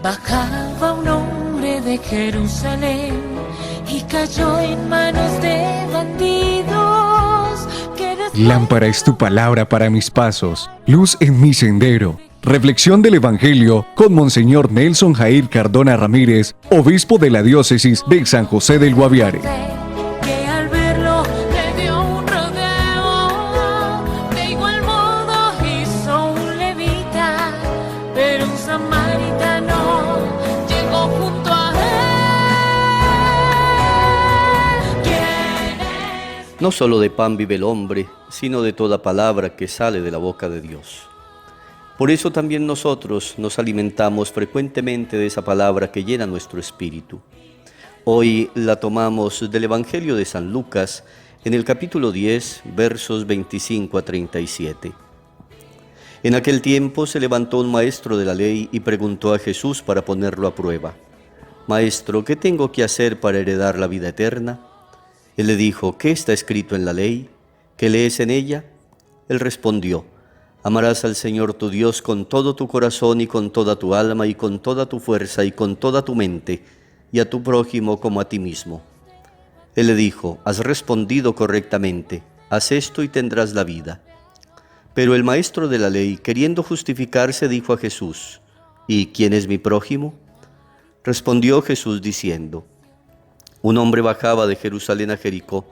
Bajaba un hombre de Jerusalén y cayó en manos de bandidos. Lámpara es tu palabra para mis pasos, luz en mi sendero. Reflexión del Evangelio con Monseñor Nelson Jair Cardona Ramírez, obispo de la diócesis de San José del Guaviare. Que al verlo le dio un rodeo, de igual modo hizo un levita, pero un samaritano llegó junto a él. ¿Quién es? No solo de pan vive el hombre, sino de toda palabra que sale de la boca de Dios. Por eso también nosotros nos alimentamos frecuentemente de esa palabra que llena nuestro espíritu. Hoy la tomamos del Evangelio de San Lucas, en el capítulo 10, versos 25 a 37. En aquel tiempo se levantó un maestro de la ley y preguntó a Jesús para ponerlo a prueba: «Maestro, ¿qué tengo que hacer para heredar la vida eterna?». Él le dijo: «¿Qué está escrito en la ley? ¿Qué lees en ella?». Él respondió: «Amarás al Señor tu Dios con todo tu corazón y con toda tu alma y con toda tu fuerza y con toda tu mente, y a tu prójimo como a ti mismo». Él le dijo: «Has respondido correctamente, haz esto y tendrás la vida». Pero el maestro de la ley, queriendo justificarse, dijo a Jesús: «¿Y quién es mi prójimo?». Respondió Jesús diciendo: «Un hombre bajaba de Jerusalén a Jericó,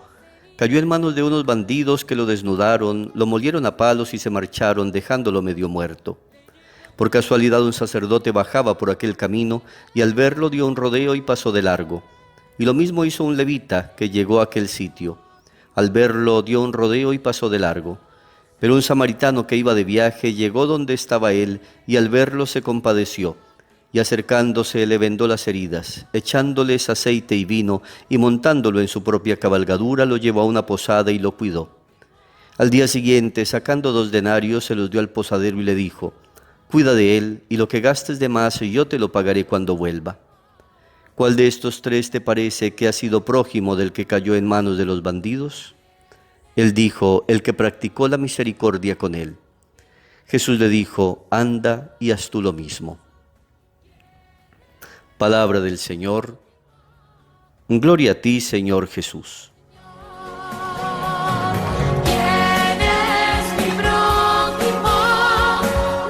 cayó en manos de unos bandidos que lo desnudaron, lo molieron a palos y se marcharon, dejándolo medio muerto. Por casualidad un sacerdote bajaba por aquel camino y al verlo dio un rodeo y pasó de largo. Y lo mismo hizo un levita que llegó a aquel sitio. Al verlo dio un rodeo y pasó de largo. Pero un samaritano que iba de viaje llegó donde estaba él y al verlo se compadeció. Y acercándose le vendó las heridas, echándoles aceite y vino, y montándolo en su propia cabalgadura, lo llevó a una posada y lo cuidó. Al día siguiente, sacando 2 denarios, se los dio al posadero y le dijo: «Cuida de él, y lo que gastes de más yo te lo pagaré cuando vuelva». ¿Cuál de estos 3 te parece que ha sido prójimo del que cayó en manos de los bandidos? Él dijo: «El que practicó la misericordia con él». Jesús le dijo: «Anda y haz tú lo mismo». Palabra del Señor. Gloria a ti, Señor Jesús. ¿Quién es mi prójimo?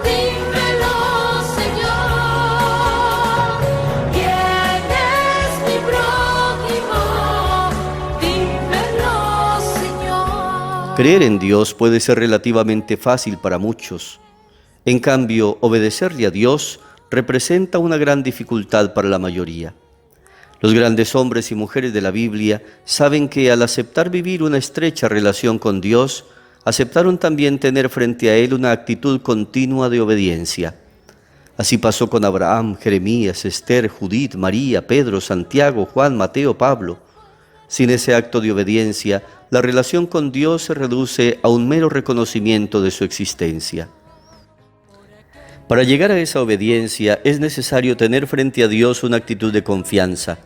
Dímelo, Señor. ¿Quién es mi prójimo? Dímelo, Señor. Creer en Dios puede ser relativamente fácil para muchos. En cambio, obedecerle a Dios representa una gran dificultad para la mayoría. Los grandes hombres y mujeres de la Biblia saben que al aceptar vivir una estrecha relación con Dios, aceptaron también tener frente a Él una actitud continua de obediencia. Así pasó con Abraham, Jeremías, Esther, Judith, María, Pedro, Santiago, Juan, Mateo, Pablo. Sin ese acto de obediencia, la relación con Dios se reduce a un mero reconocimiento de su existencia. Para llegar a esa obediencia es necesario tener frente a Dios una actitud de confianza,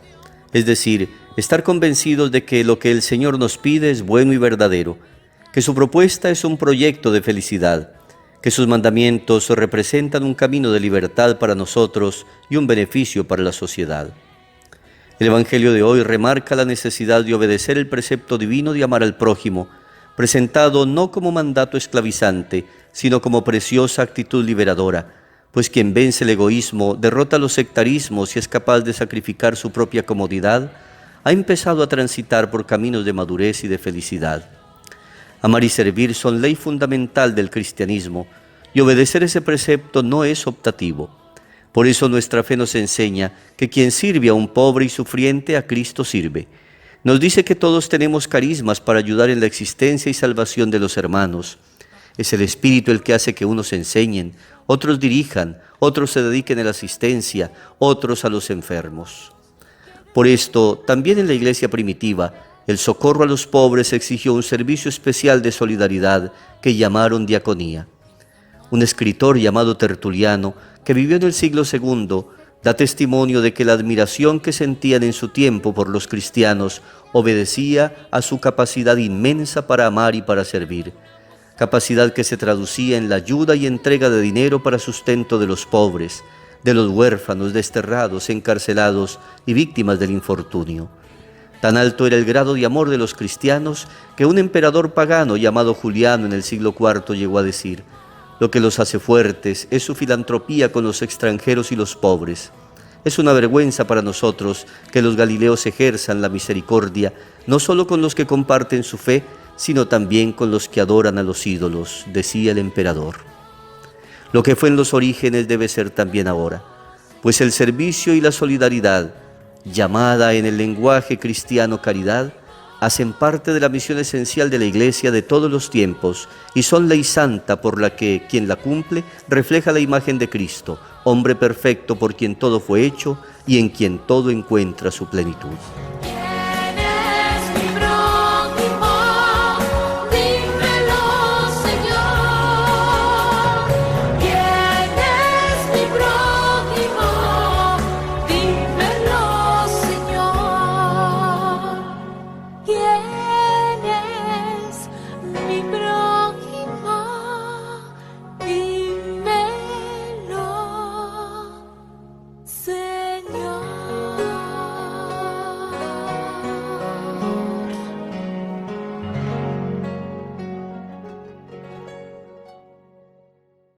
es decir, estar convencidos de que lo que el Señor nos pide es bueno y verdadero, que su propuesta es un proyecto de felicidad, que sus mandamientos representan un camino de libertad para nosotros y un beneficio para la sociedad. El Evangelio de hoy remarca la necesidad de obedecer el precepto divino de amar al prójimo, presentado no como mandato esclavizante, sino como preciosa actitud liberadora, pues quien vence el egoísmo, derrota los sectarismos y es capaz de sacrificar su propia comodidad, ha empezado a transitar por caminos de madurez y de felicidad. Amar y servir son ley fundamental del cristianismo, y obedecer ese precepto no es optativo. Por eso nuestra fe nos enseña que quien sirve a un pobre y sufriente, a Cristo sirve. Nos dice que todos tenemos carismas para ayudar en la existencia y salvación de los hermanos. Es el Espíritu el que hace que unos enseñen, otros dirijan, otros se dediquen a la asistencia, otros a los enfermos. Por esto, también en la iglesia primitiva, el socorro a los pobres exigió un servicio especial de solidaridad que llamaron diaconía. Un escritor llamado Tertuliano, que vivió en el siglo II, da testimonio de que la admiración que sentían en su tiempo por los cristianos obedecía a su capacidad inmensa para amar y para servir, capacidad que se traducía en la ayuda y entrega de dinero para sustento de los pobres, de los huérfanos, desterrados, encarcelados y víctimas del infortunio. Tan alto era el grado de amor de los cristianos que un emperador pagano llamado Juliano en el siglo IV llegó a decir: lo que los hace fuertes es su filantropía con los extranjeros y los pobres. Es una vergüenza para nosotros que los galileos ejerzan la misericordia no solo con los que comparten su fe, sino también con los que adoran a los ídolos, decía el emperador. Lo que fue en los orígenes debe ser también ahora, pues el servicio y la solidaridad, llamada en el lenguaje cristiano caridad, hacen parte de la misión esencial de la Iglesia de todos los tiempos y son ley santa por la que quien la cumple refleja la imagen de Cristo, hombre perfecto por quien todo fue hecho y en quien todo encuentra su plenitud.